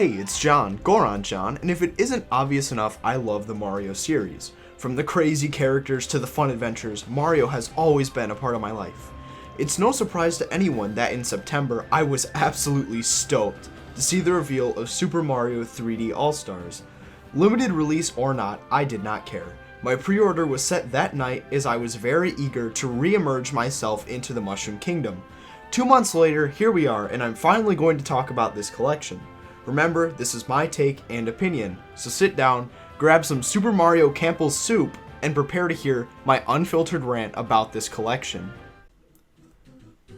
Hey, it's John, GoronJon, and if it isn't obvious enough, I love the Mario series. From the crazy characters to the fun adventures, Mario has always been a part of my life. It's no surprise to anyone that in September, I was absolutely stoked to see the reveal of Super Mario 3D All-Stars. Limited release or not, I did not care. My pre-order was set that night as I was very eager to re-emerge myself into the Mushroom Kingdom. 2 months later, here we are, and I'm finally going to talk about this collection. Remember, this is my take and opinion, so sit down, grab some Super Mario Campbell's soup, and prepare to hear my unfiltered rant about this collection.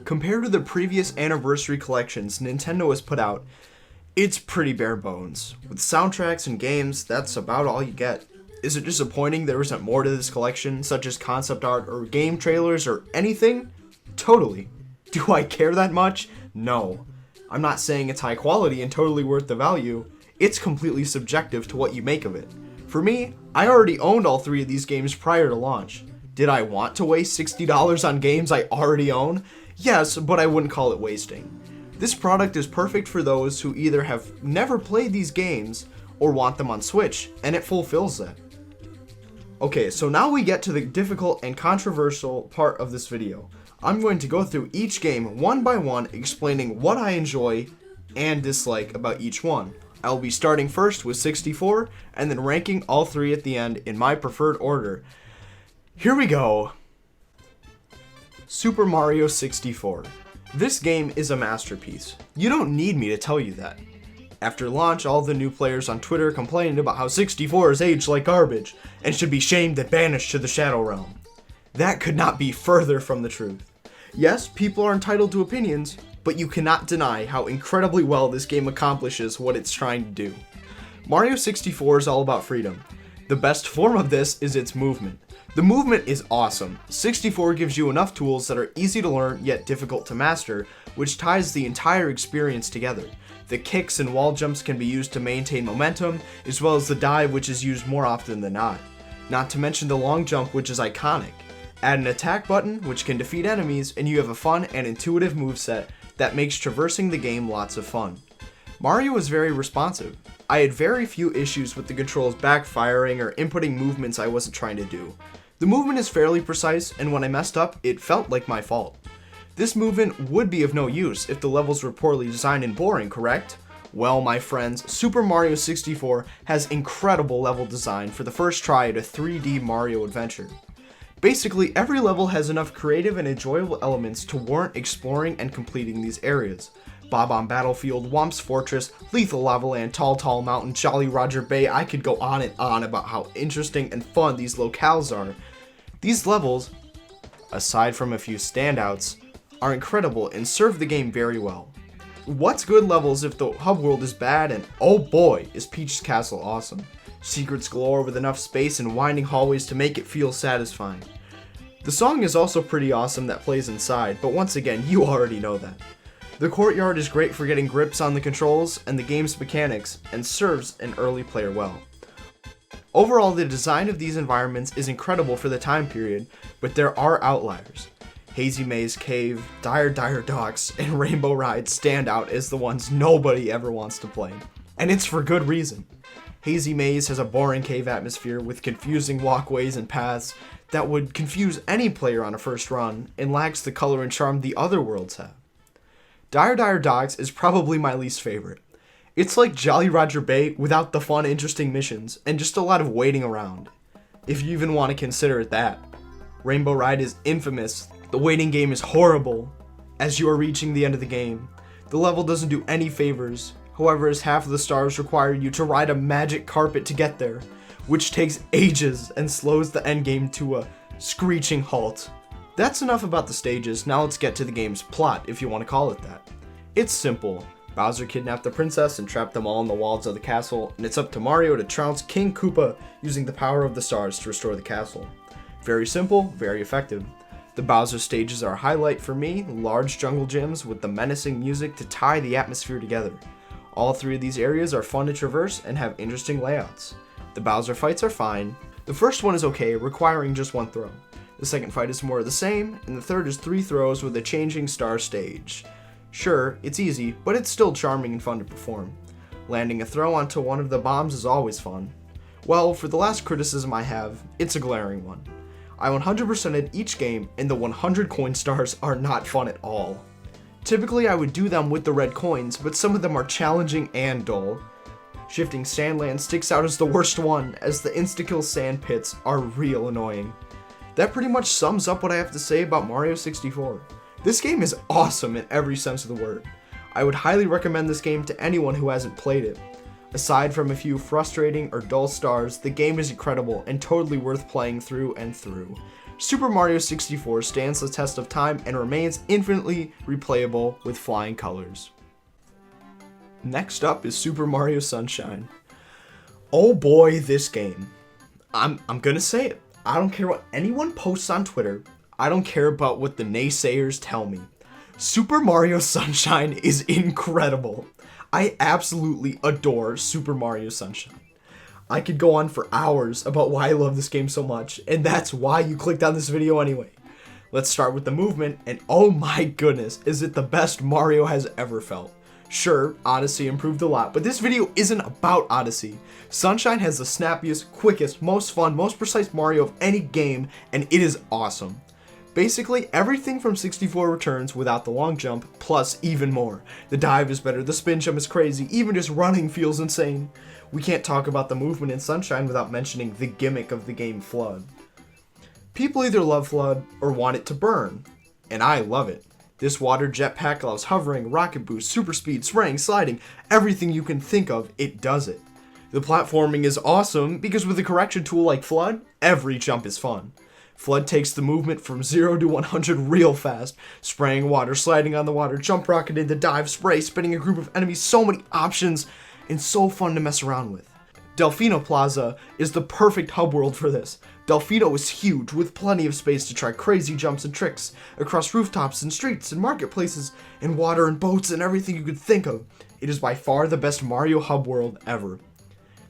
Compared to the previous anniversary collections Nintendo has put out, it's pretty bare bones. With soundtracks and games, that's about all you get. Is it disappointing there isn't more to this collection, such as concept art or game trailers or anything? Totally. Do I care that much? No. I'm not saying it's high quality and totally worth the value. It's completely subjective to what you make of it. For me, I already owned all 3 of these games prior to launch. Did I want to waste $60 on games I already own? Yes, but I wouldn't call it wasting. This product is perfect for those who either have never played these games or want them on Switch, and it fulfills that. Okay, so now we get to the difficult and controversial part of this video. I'm going to go through each game one by one, explaining what I enjoy and dislike about each one. I'll be starting first with 64, and then ranking all 3 at the end in my preferred order. Here we go. Super Mario 64. This game is a masterpiece. You don't need me to tell you that. After launch, all the new players on Twitter complained about how 64 is aged like garbage and should be shamed and banished to the Shadow Realm. That could not be further from the truth. Yes, people are entitled to opinions, but you cannot deny how incredibly well this game accomplishes what it's trying to do. Mario 64 is all about freedom. The best form of this is its movement. The movement is awesome. 64 gives you enough tools that are easy to learn yet difficult to master, which ties the entire experience together. The kicks and wall jumps can be used to maintain momentum, as well as the dive, which is used more often than not. Not to mention the long jump, which is iconic. Add an attack button, which can defeat enemies, and you have a fun and intuitive moveset that makes traversing the game lots of fun. Mario is very responsive. I had very few issues with the controls backfiring or inputting movements I wasn't trying to do. The movement is fairly precise, and when I messed up, it felt like my fault. This movement would be of no use if the levels were poorly designed and boring, correct? Well, my friends, Super Mario 64 has incredible level design for the first try at a 3D Mario adventure. Basically, every level has enough creative and enjoyable elements to warrant exploring and completing these areas. Bob-omb Battlefield, Whomp's Fortress, Lethal Lava Land, Tall Tall Mountain, Jolly Roger Bay. I could go on and on about how interesting and fun these locales are. These levels, aside from a few standouts, are incredible and serve the game very well. What's good levels if the hub world is bad, and oh boy, is Peach's Castle awesome. Secrets galore with enough space and winding hallways to make it feel satisfying. The song is also pretty awesome that plays inside, but once again, you already know that. The courtyard is great for getting grips on the controls and the game's mechanics, and serves an early player well. Overall, the design of these environments is incredible for the time period, but there are outliers. Hazy Maze Cave, Dire Dire Docks, and Rainbow Ride stand out as the ones nobody ever wants to play. And it's for good reason. Hazy Maze has a boring cave atmosphere with confusing walkways and paths that would confuse any player on a first run, and lacks the color and charm the other worlds have. Dire Dire Docks is probably my least favorite. It's like Jolly Roger Bay without the fun, interesting missions, and just a lot of waiting around, if you even want to consider it that. Rainbow Ride is infamous. The waiting game is horrible as you are reaching the end of the game. The level doesn't do any favors, however, as half of the stars require you to ride a magic carpet to get there, which takes ages and slows the endgame to a screeching halt. That's enough about the stages. Now let's get to the game's plot, if you want to call it that. It's simple. Bowser kidnapped the princess and trapped them all in the walls of the castle, and it's up to Mario to trounce King Koopa using the power of the stars to restore the castle. Very simple, very effective. The Bowser stages are a highlight for me, large jungle gyms with the menacing music to tie the atmosphere together. All 3 of these areas are fun to traverse and have interesting layouts. The Bowser fights are fine. The first one is okay, requiring just 1 throw. The second fight is more of the same, and the third is 3 throws with a changing star stage. Sure, it's easy, but it's still charming and fun to perform. Landing a throw onto one of the bombs is always fun. Well, for the last criticism I have, it's a glaring one. I 100%ed each game, and the 100 coin stars are not fun at all. Typically I would do them with the red coins, but some of them are challenging and dull. Shifting Sandland sticks out as the worst one, as the insta-kill sand pits are real annoying. That pretty much sums up what I have to say about Mario 64. This game is awesome in every sense of the word. I would highly recommend this game to anyone who hasn't played it. Aside from a few frustrating or dull stars, the game is incredible and totally worth playing through and through. Super Mario 64 stands the test of time and remains infinitely replayable with flying colors. Next up is Super Mario Sunshine. Oh boy, this game. I'm gonna say it. I don't care what anyone posts on Twitter. I don't care about what the naysayers tell me. Super Mario Sunshine is incredible. I absolutely adore Super Mario Sunshine. I could go on for hours about why I love this game so much, and that's why you clicked on this video anyway. Let's start with the movement, and oh my goodness, is it the best Mario has ever felt. Sure, Odyssey improved a lot, but this video isn't about Odyssey. Sunshine has the snappiest, quickest, most fun, most precise Mario of any game, and it is awesome. Basically, everything from 64 returns without the long jump, plus even more. The dive is better, the spin jump is crazy, even just running feels insane. We can't talk about the movement in Sunshine without mentioning the gimmick of the game FLUDD. People either love FLUDD or want it to burn, and I love it. This water jetpack allows hovering, rocket boost, super speed, spraying, sliding, everything you can think of, it does it. The platforming is awesome because with a correction tool like FLUDD, every jump is fun. FLUDD takes the movement from 0 to 100 real fast, spraying water, sliding on the water, jump rocket into dive, spray, spinning a group of enemies, so many options, and so fun to mess around with. Delfino Plaza is the perfect hub world for this. Delfino is huge, with plenty of space to try crazy jumps and tricks across rooftops and streets and marketplaces and water and boats and everything you could think of. It is by far the best Mario hub world ever.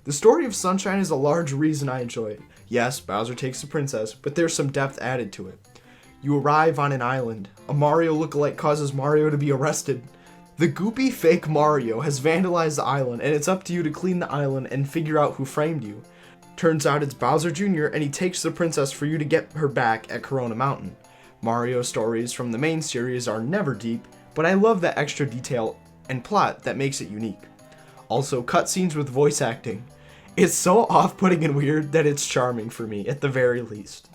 The story of Sunshine is a large reason I enjoy it. Yes, Bowser takes the princess, but there's some depth added to it. You arrive on an island. A Mario lookalike causes Mario to be arrested. The goopy fake Mario has vandalized the island, and it's up to you to clean the island and figure out who framed you. Turns out it's Bowser Jr., and he takes the princess for you to get her back at Corona Mountain. Mario stories from the main series are never deep, but I love that extra detail and plot that makes it unique. Also, cutscenes with voice acting. It's so off-putting and weird that it's charming for me, at the very least.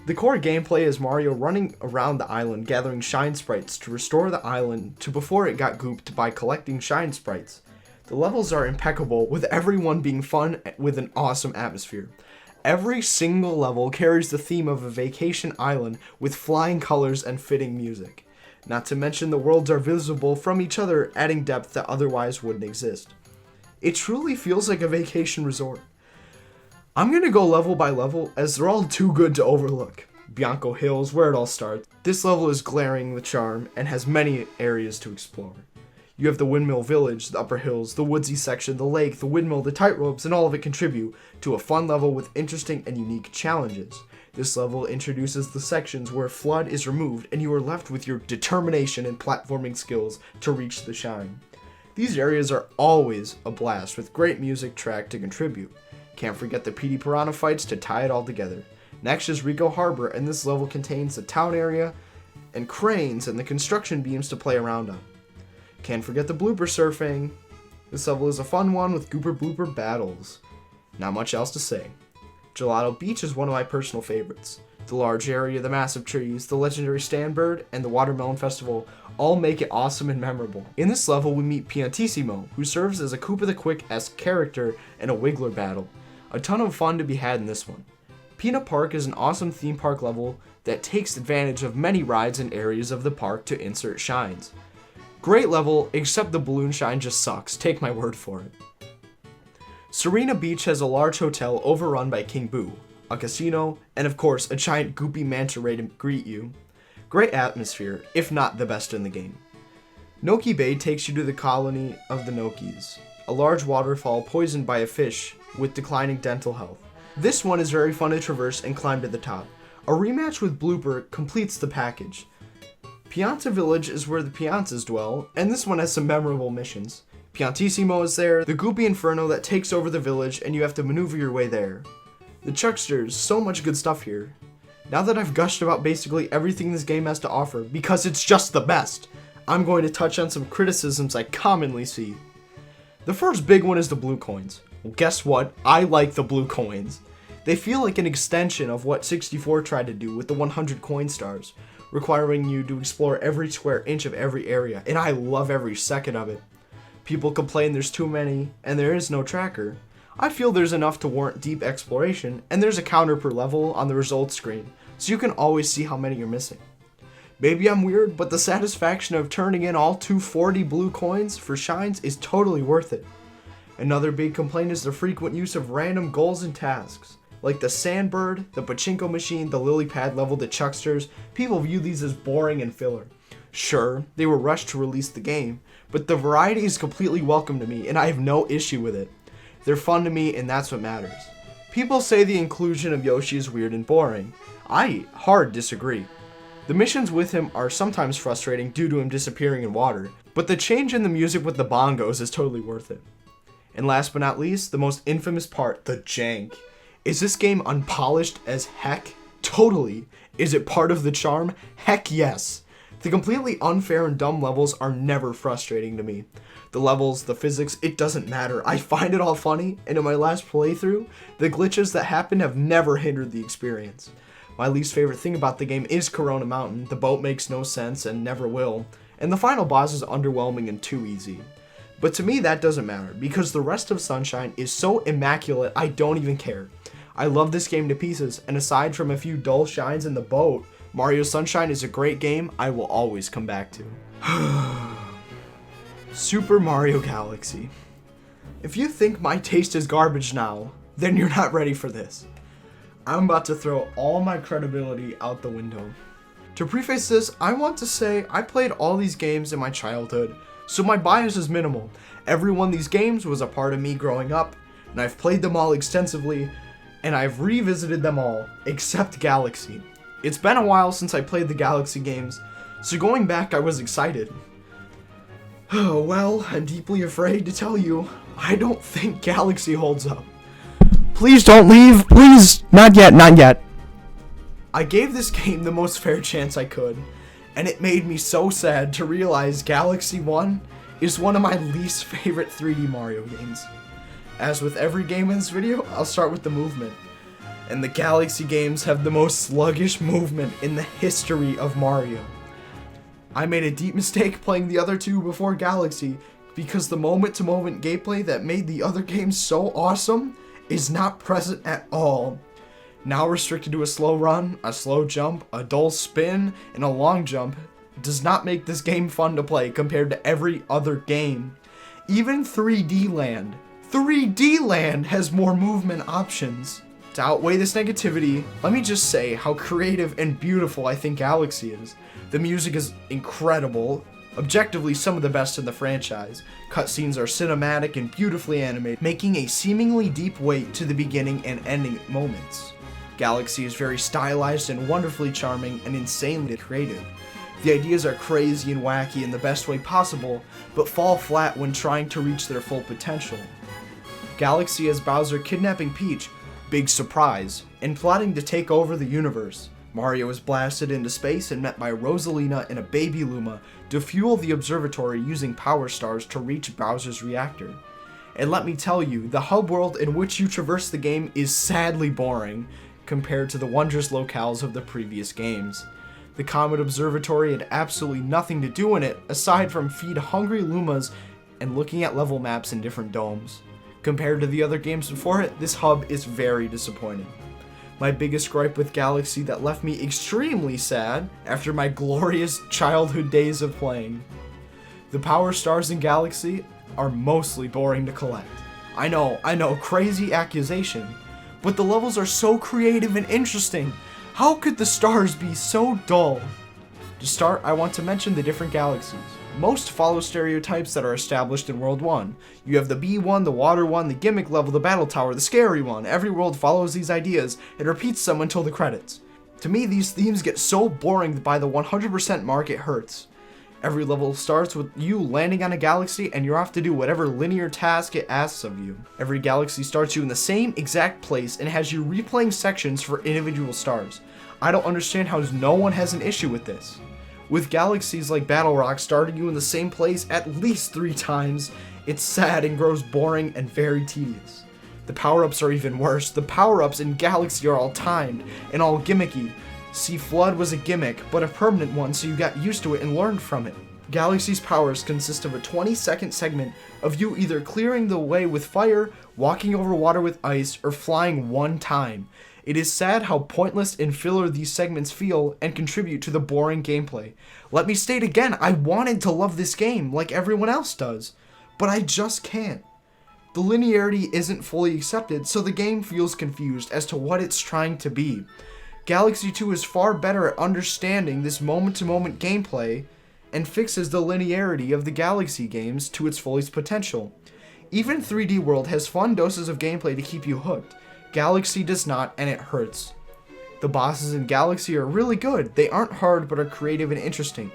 The core gameplay is Mario running around the island gathering shine sprites to restore the island to before it got gooped by collecting shine sprites. The levels are impeccable, with everyone being fun with an awesome atmosphere. Every single level carries the theme of a vacation island with flying colors and fitting music. Not to mention the worlds are visible from each other, adding depth that otherwise wouldn't exist. It truly feels like a vacation resort. I'm gonna go level by level as they're all too good to overlook. Bianco Hills, where it all starts. This level is glaring with charm and has many areas to explore. You have the Windmill Village, the upper hills, the woodsy section, the lake, the windmill, the tightropes, and all of it contribute to a fun level with interesting and unique challenges. This level introduces the sections where FLUDD is removed and you are left with your determination and platforming skills to reach the shine. These areas are always a blast with great music track to contribute. Can't forget the PD Piranha fights to tie it all together. Next is Rico Harbor, and this level contains the town area and cranes and the construction beams to play around on. Can't forget the blooper surfing. This level is a fun one with gooper blooper battles. Not much else to say. Gelato Beach is one of my personal favorites. The large area, the massive trees, the legendary Stanbird, and the Watermelon Festival all make it awesome and memorable. In this level, we meet Piantissimo, who serves as a Koopa the Quick-esque character in a Wiggler battle. A ton of fun to be had in this one. Peanut Park is an awesome theme park level that takes advantage of many rides and areas of the park to insert shines. Great level, except the balloon shine just sucks, take my word for it. Serena Beach has a large hotel overrun by King Boo, a casino, and of course a giant goopy manta ray to greet you. Great atmosphere, if not the best in the game. Noki Bay takes you to the colony of the Nokis, a large waterfall poisoned by a fish with declining dental health. This one is very fun to traverse and climb to the top. A rematch with Blooper completes the package. Pianta Village is where the Piantas dwell, and this one has some memorable missions. Piantissimo is there, the Goopy Inferno that takes over the village and you have to maneuver your way there. The Chucksters, so much good stuff here. Now that I've gushed about basically everything this game has to offer, because it's just the best, I'm going to touch on some criticisms I commonly see. The first big one is the blue coins. Well, guess what? I like the blue coins. They feel like an extension of what 64 tried to do with the 100 coin stars, requiring you to explore every square inch of every area, and I love every second of it. People complain there's too many, and there is no tracker. I feel there's enough to warrant deep exploration, and there's a counter per level on the results screen, so you can always see how many you're missing. Maybe I'm weird, but the satisfaction of turning in all 240 blue coins for shines is totally worth it. Another big complaint is the frequent use of random goals and tasks. Like the Sandbird, the Pachinko Machine, the Lily Pad level, the Chucksters, people view these as boring and filler. Sure, they were rushed to release the game, but the variety is completely welcome to me, and I have no issue with it. They're fun to me, and that's what matters. People say the inclusion of Yoshi is weird and boring. I hard disagree. The missions with him are sometimes frustrating due to him disappearing in water, but the change in the music with the bongos is totally worth it. And last but not least, the most infamous part, the jank. Is this game unpolished as heck? Totally. Is it part of the charm? Heck yes. The completely unfair and dumb levels are never frustrating to me. The levels, the physics, it doesn't matter. I find it all funny, and in my last playthrough, the glitches that happen have never hindered the experience. My least favorite thing about the game is Corona Mountain. The boat makes no sense and never will, and the final boss is underwhelming and too easy. But to me that doesn't matter, because the rest of Sunshine is so immaculate I don't even care. I love this game to pieces, and aside from a few dull shines in the boat, Mario Sunshine is a great game I will always come back to. Super Mario Galaxy. If you think my taste is garbage now, then you're not ready for this. I'm about to throw all my credibility out the window. To preface this, I want to say I played all these games in my childhood, so my bias is minimal. Every one of these games was a part of me growing up, and I've played them all extensively, and I've revisited them all, except Galaxy. It's been a while since I played the Galaxy games, so going back I was excited. Oh, well, I'm deeply afraid to tell you, I don't think Galaxy holds up. Please don't leave, please! Not yet, not yet. I gave this game the most fair chance I could, and it made me so sad to realize Galaxy 1 is one of my least favorite 3D Mario games. As with every game in this video, I'll start with the movement. And the Galaxy games have the most sluggish movement in the history of Mario. I made a deep mistake playing the other two before Galaxy, because the moment-to-moment gameplay that made the other games so awesome is not present at all. Now restricted to a slow run, a slow jump, a dull spin, and a long jump does not make this game fun to play compared to every other game. Even 3D Land has more movement options. To outweigh this negativity, let me just say how creative and beautiful I think Galaxy is. The music is incredible, objectively some of the best in the franchise. Cutscenes are cinematic and beautifully animated, making a seemingly deep weight to the beginning and ending moments. Galaxy is very stylized and wonderfully charming and insanely creative. The ideas are crazy and wacky in the best way possible, but fall flat when trying to reach their full potential. Galaxy has Bowser kidnapping Peach, big surprise, and plotting to take over the universe. Mario is blasted into space and met by Rosalina and a baby Luma to fuel the observatory using power stars to reach Bowser's reactor. And let me tell you, the hub world in which you traverse the game is sadly boring compared to the wondrous locales of the previous games. The Comet Observatory had absolutely nothing to do in it aside from feed hungry Lumas and looking at level maps in different domes. Compared to the other games before it, this hub is very disappointing. My biggest gripe with Galaxy that left me extremely sad after my glorious childhood days of playing. The power stars in Galaxy are mostly boring to collect. I know, crazy accusation, but the levels are so creative and interesting. How could the stars be so dull? To start, I want to mention the different galaxies. Most follow stereotypes that are established in World 1. You have the bee one, the water one, the gimmick level, the battle tower, the scary one. Every world follows these ideas and repeats them until the credits. To me, these themes get so boring that by the 100% mark it hurts. Every level starts with you landing on a galaxy and you're off to do whatever linear task it asks of you. Every galaxy starts you in the same exact place and has you replaying sections for individual stars. I don't understand how no one has an issue with this. With galaxies like Battle Rock starting you in the same place at least 3 times, it's sad and grows boring and very tedious. The power-ups are even worse. The power-ups in Galaxy are all timed and all gimmicky. See, Flood was a gimmick, but a permanent one, so you got used to it and learned from it. Galaxy's powers consist of a 20-second segment of you either clearing the way with fire, walking over water with ice, or flying 1 time. It is sad how pointless and filler these segments feel and contribute to the boring gameplay. Let me state again, I wanted to love this game like everyone else does, but I just can't. The linearity isn't fully accepted, so the game feels confused as to what it's trying to be. Galaxy 2 is far better at understanding this moment-to-moment gameplay and fixes the linearity of the Galaxy games to its fullest potential. Even 3D World has fun doses of gameplay to keep you hooked. Galaxy does not, and it hurts. The bosses in Galaxy are really good. They aren't hard, but are creative and interesting.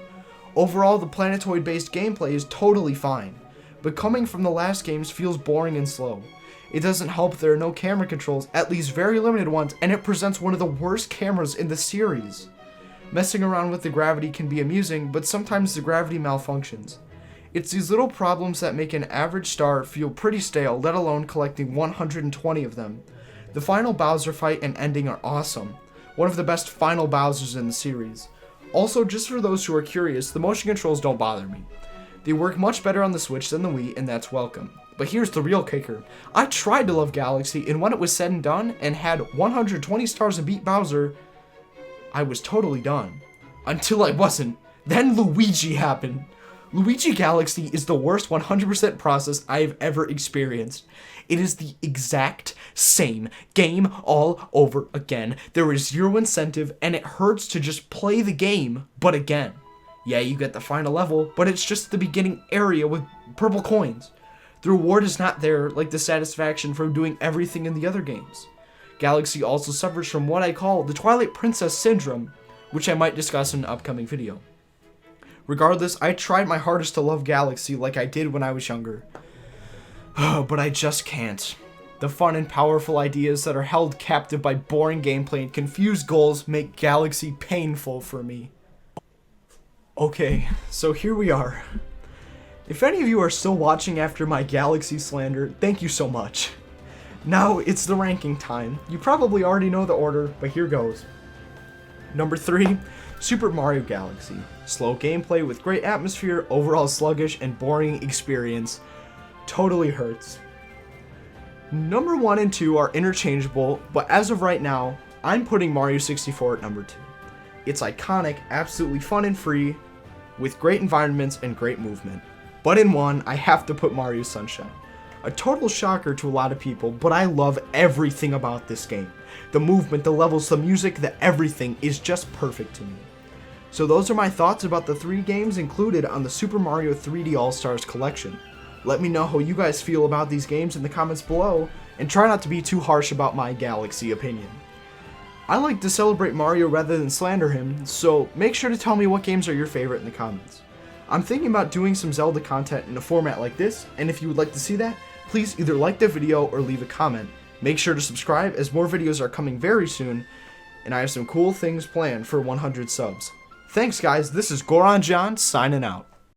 Overall, the planetoid-based gameplay is totally fine, but coming from the last games feels boring and slow. It doesn't help there are no camera controls, at least very limited ones, and it presents one of the worst cameras in the series. Messing around with the gravity can be amusing, but sometimes the gravity malfunctions. It's these little problems that make an average star feel pretty stale, let alone collecting 120 of them. The final Bowser fight and ending are awesome. One of the best final Bowsers in the series. Also, just for those who are curious, the motion controls don't bother me. They work much better on the Switch than the Wii, and that's welcome. But here's the real kicker. I tried to love Galaxy, and when it was said and done, and had 120 stars and beat Bowser, I was totally done. Until I wasn't. Then Luigi happened. Luigi Galaxy is the worst 100% process I have ever experienced. It is the exact same game all over again. There is zero incentive, and it hurts to just play the game, but again. Yeah, you get the final level, but it's just the beginning area with purple coins. The reward is not there like the satisfaction from doing everything in the other games. Galaxy also suffers from what I call the Twilight Princess syndrome, which I might discuss in an upcoming video. Regardless, I tried my hardest to love Galaxy like I did when I was younger. But I just can't. The fun and powerful ideas that are held captive by boring gameplay and confused goals make Galaxy painful for me. Okay, so here we are. If any of you are still watching after my Galaxy slander, thank you so much. Now it's the ranking time. You probably already know the order, but here goes. Number 3, Super Mario Galaxy. Slow gameplay with great atmosphere, overall sluggish and boring experience. Totally hurts. Number 1 and 2 are interchangeable, but as of right now, I'm putting Mario 64 at number 2. It's iconic, absolutely fun and free, with great environments and great movement. But in 1, I have to put Mario Sunshine. A total shocker to a lot of people, but I love everything about this game. The movement, the levels, the music, the everything is just perfect to me. So those are my thoughts about the 3 games included on the Super Mario 3D All-Stars collection. Let me know how you guys feel about these games in the comments below, and try not to be too harsh about my Galaxy opinion. I like to celebrate Mario rather than slander him, so make sure to tell me what games are your favorite in the comments. I'm thinking about doing some Zelda content in a format like this, and if you would like to see that, please either like the video or leave a comment. Make sure to subscribe as more videos are coming very soon, and I have some cool things planned for 100 subs. Thanks guys, this is GoronJon signing out.